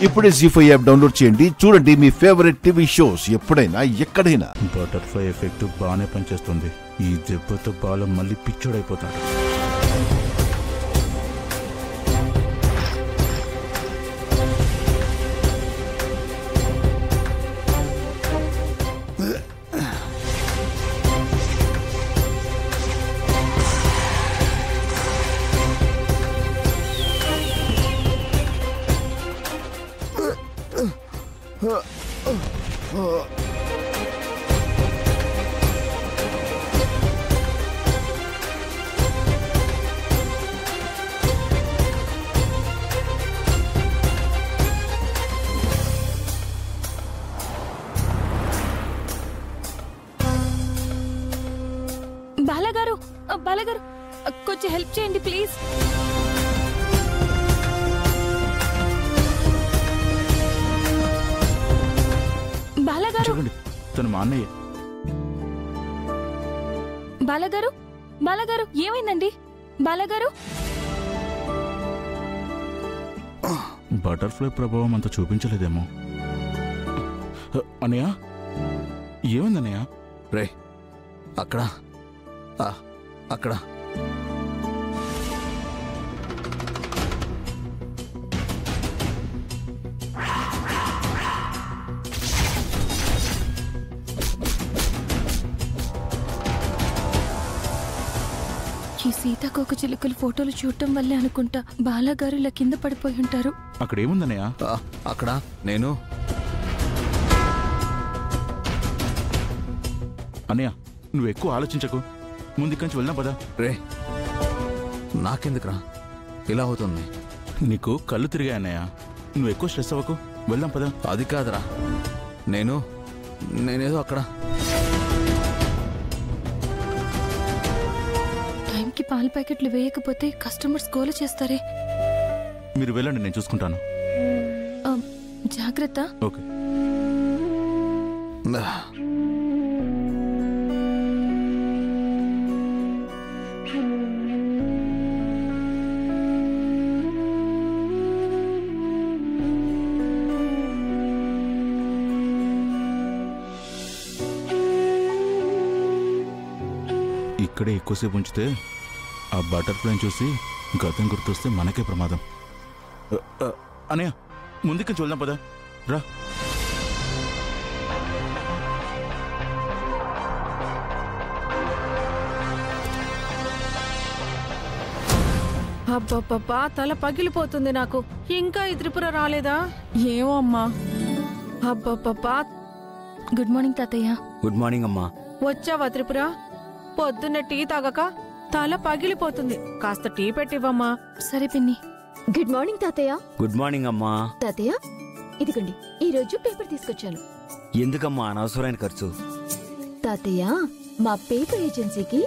ఇప్పుడే జీ5 app download చేయండి. చూడండి మీ ఫేవరెట్ టీవీ షోస్ ఎప్పుడైనా ఎక్కడైనా. బటర్ఫ్లై ఎఫెక్ట్ బాగానే పనిచేస్తుంది. ఈ దెబ్బతో బాల మళ్ళీ పిచ్చోడైపోతాడు. బాలగారు, బాలగారు కొంచెం హెల్ప్ చేయండి ప్లీజ్. బాలగారు, చూడండి తను మా అన్నయ్య. బాలగారు, బాలగారు ఏమైందండి? బాలగారు, బటర్ఫ్లై ప్రభావం అంత చూపించలేదేమో. అన్నయ్య ఏమైందన్నయ్య? రే అక్కడ అక్కడ ఈ సీతాకోక చిలుకలు ఫోటోలు చూడటం వల్లే అనుకుంటా బాలగారు ఇలా కింద పడిపోయి ఉంటారు. అక్కడ ఏముందన్నయ్య? అక్కడ నేను అన్నయ్య నువ్వు ఎక్కువ ఆలోచించకు, ముందుకంచి వెళ్దాం పదా. రే నాకెందుకురా ఇలా అవుతుంది? నీకు కళ్ళు తిరిగాయి అన్నయ్య, నువ్వు ఎక్కువ స్ట్రెస్ అవ్వకు, వెళ్దాం పదా. అది కాదురా, నేనేదో అక్కడ టైంకి పాల ప్యాకెట్లు వేయకపోతే కస్టమర్స్ గోల చేస్తారే. మీరు వెళ్ళండి, నేను చూసుకుంటాను. జాగ్రత్త. ఓకే. ఇక్కడే ఎక్కువసేపు ఉంచితే ఆ బటర్ఫ్లైని చూసి గతం గుర్తొస్తే మనకే ప్రమాదం. అన్నయ్య ముందుకు చూద్దాం పదా, రా. అబ్బబ్బబ్బా తల పగిలిపోతుంది నాకు. ఇంకా ఈ త్రిపుర రాలేదా? ఏమో అమ్మా. అబ్బబ్బబ్బా. గుడ్ మార్నింగ్ తాతయ్య. గుడ్ మార్నింగ్ అమ్మా. వచ్చావా త్రిపుర? పొద్దున్న టీ తాగక తల పగిలిపోతుంది. కాస్త టీ పెట్టివ్వమ్మా. సరే పిన్ని. గుడ్ మార్నింగ్ తాతయ్య. గుడ్ మార్నింగ్ అమ్మా. తాతయ్య ఇదిగండి, ఈ రోజు పేపర్ తీసుకొచ్చాను. ఎందుకమ్మా అనవసరమైన ఖర్చు? తాతయ్య మా పేపర్ ఏజెన్సీకి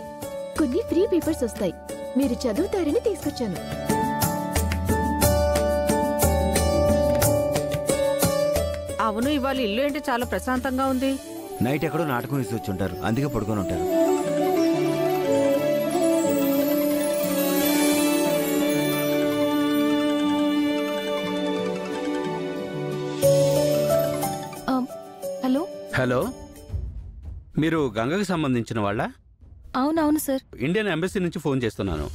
కొన్ని ఫ్రీ పేపర్స్ వస్తాయి, మీరు చదువుతారని తీసుకొచ్చాను. అవును, ఇవాళ ఇల్లు ఏంటి చాలా ప్రశాంతంగా ఉంది. నైట్ ఎక్కడో నాటకం వేసి వచ్చి ఉంటారు, అందుకే పడుకొని ఉంటారు. హలో. హలో, మీరు గంగకి సంబంధించిన వాళ్ళ? అవునవును సార్. ఇండియన్ ఎంబసీ నుంచి ఫోన్ చేస్తున్నాను.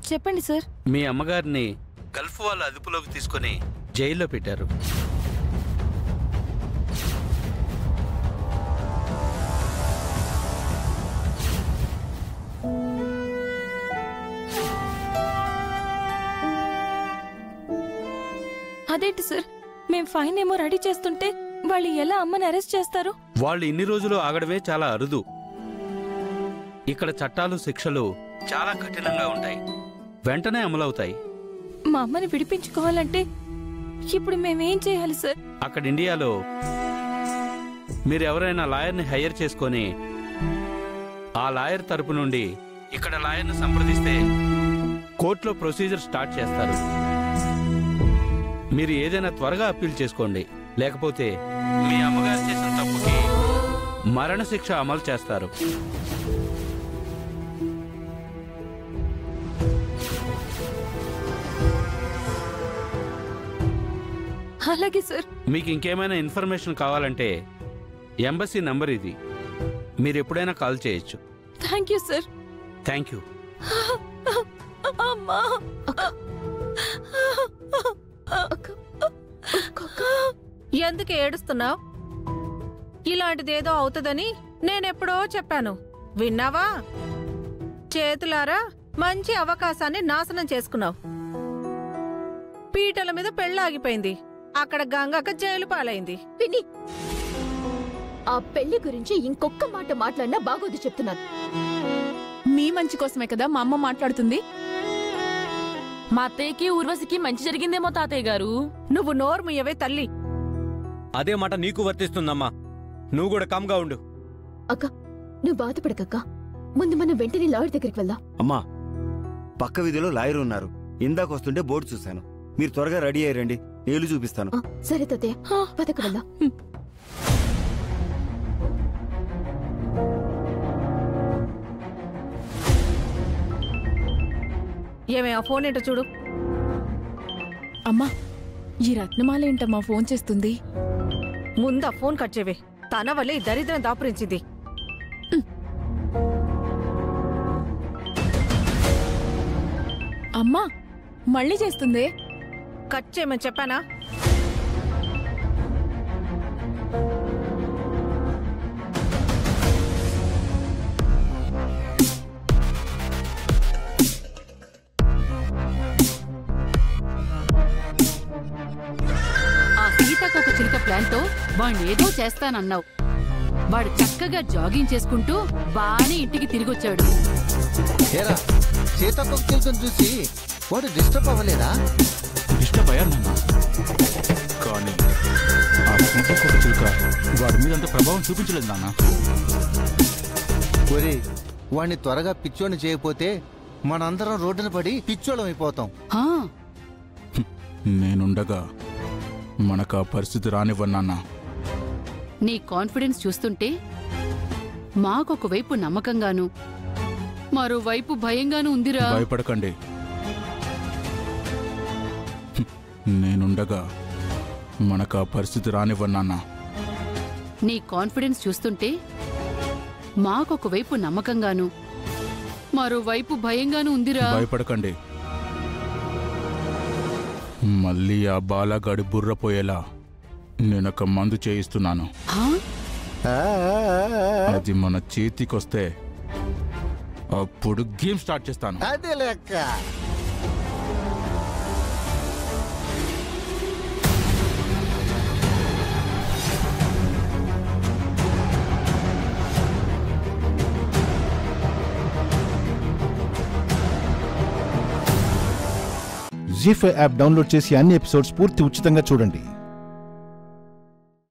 చెప్పండి సార్. మీ అమ్మగారిని గల్ఫ్ వాళ్ళ అదుపులోకి తీసుకుని జైల్లో పెట్టారు. అదేంటి సార్, మేం ఫైన్ ఏమో రెడీ చేస్తుంటే వాళ్ళు ఎలా అమ్మని అరెస్ట్ చేస్తారు? వాళ్ళు ఇన్ని రోజులు ఆగడమే చాలా అరుదు. ఇక్కడ చట్టాలు శిక్షలు చాలా కఠినంగా ఉంటాయి, వెంటనే అమలవుతాయి. మా అమ్మని విడిపించుకోవాలంటే ఇప్పుడు మేమేం చేయాలి సార్? అక్కడ ఇండియాలో మీరు ఎవరైనా లాయర్ని హైర్ చేసుకొని ఆ లాయర్ తరపు నుండి ఇక్కడ లాయర్ని సంప్రదిస్తే కోర్టులో ప్రొసీజర్ స్టార్ట్ చేస్తారు. మీరు ఏదైనా త్వరగా అప్పీల్ చేసుకోండి, లేకపోతే మీ అమ్మగారు చేసిన తప్పుకి మరణశిక్ష అమలు చేస్తారు. అలాగే సార్. మీకు ఇంకేమైనా ఇన్ఫర్మేషన్ కావాలంటే ఎంబసీ నంబర్ ఇది, మీరు ఎప్పుడైనా కాల్ చేయొచ్చు. Thank you sir. Thank you. అమ్మా, ఎందుకు ఏడుస్తున్నావు? ఇలాంటిదేదో అవుతుందని నేనెప్పుడో చెప్పాను, విన్నావా? చేతులారా మంచి అవకాశాన్ని నాశనం చేసుకున్నావు. పీటల మీద పెళ్ళాగిపోయింది, అక్కడ గంగక్క జైలు పాలైంది. పిన్ని, ఆ పెళ్లి గురించి ఇంకొక్క మాట మాట్లాడినా బాగోదు చెప్తున్నాను. మీ మంచి కోసమే కదా మా అమ్మ మాట్లాడుతుంది. మా అత్తయ్యకి ఊర్వశికి మంచి జరిగిందేమో తాతయ్య గారు. నువ్వు నోరు ముయ్యవే తల్లి. అదే మాట నీకు వర్తిస్తుందమ్మా, నువ్వు కూడా కామ్గా ఉండు. అక్క, నువ్వు బాధపడకక్క. ముందు మనం వెంటనే లాయర్ దగ్గరికి వెళ్దాం. అమ్మా, పక్క వీధిలో లాయర్ ఉన్నారు. ఇందాక వస్తుంటే బోర్డు చూశాను. మీరు త్వరగా రెడీ అయ్యారండి, నేను చూపిస్తాను. సరే తాతయ్య, పదకు వెళ్దాం. ఏమే, ఆ ఫోన్ ఏంటో చూడు. అమ్మా, ఈ రత్నమాల ఏంటమ్మా ఫోన్ చేస్తుంది? ముందు ఆ ఫోన్ కట్ చేయవే. తన వల్లే ఈ దరిద్రం దాపురించింది. అమ్మా, మళ్ళీ చేస్తుందే. కట్ చేయమని చెప్పానా? ఆ సీతకొక చిలుక ప్లాన్తో వాణ్ణి ఏదో చేస్తానన్నావు. వాడు చక్కగా జాగింగ్ చేసుకుంటూ బానే ఇంటికి తిరిగొచ్చాడు. సీతకొక చిలుకను చూసి వాడు డిస్టర్బ్ అవ్వలేదా? డిస్టర్బ్ అయ్యాను నాన్న, కానీ ఆ సీతకొక చిలుక వాడి మీద అంత ప్రభావం చూపించలేదు నాన్న. ఒరే, వాడిని త్వరగా పిచ్చోని చేయకపోతే మనందరం రోడ్డున పడి పిచ్చోళం అయిపోతాం. నేనుండగా మనకు ఆ పరిస్థితి రానివ్వన్నా. నీ కాన్ఫిడెన్స్ చూస్తుంటే మాకొకవైపు నమ్మకంగాను మరోవైపు భయంగాను ఉందిరా. భయపడకండి, నేనుండగా మనకు ఆ పరిస్థితి రానివ్వన్నా. నీ కాన్ఫిడెన్స్ చూస్తుంటే మాకొకవైపు నమ్మకంగాను మరోవైపు భయంగాను ఉందిరా. భయపడకండి, మళ్ళీ ఆ బాలగాడి బుర్రపోయేలా నేనొక మందు చేయిస్తున్నాను. అది మన చేతికొస్తే అప్పుడు గేమ్ స్టార్ట్ చేస్తాను. అదే లెక్క. జీ5 యాప్ డౌన్లోడ్ చేసి అన్ని ఎపిసోడ్స్ పూర్తి ఉచితంగా చూడండి.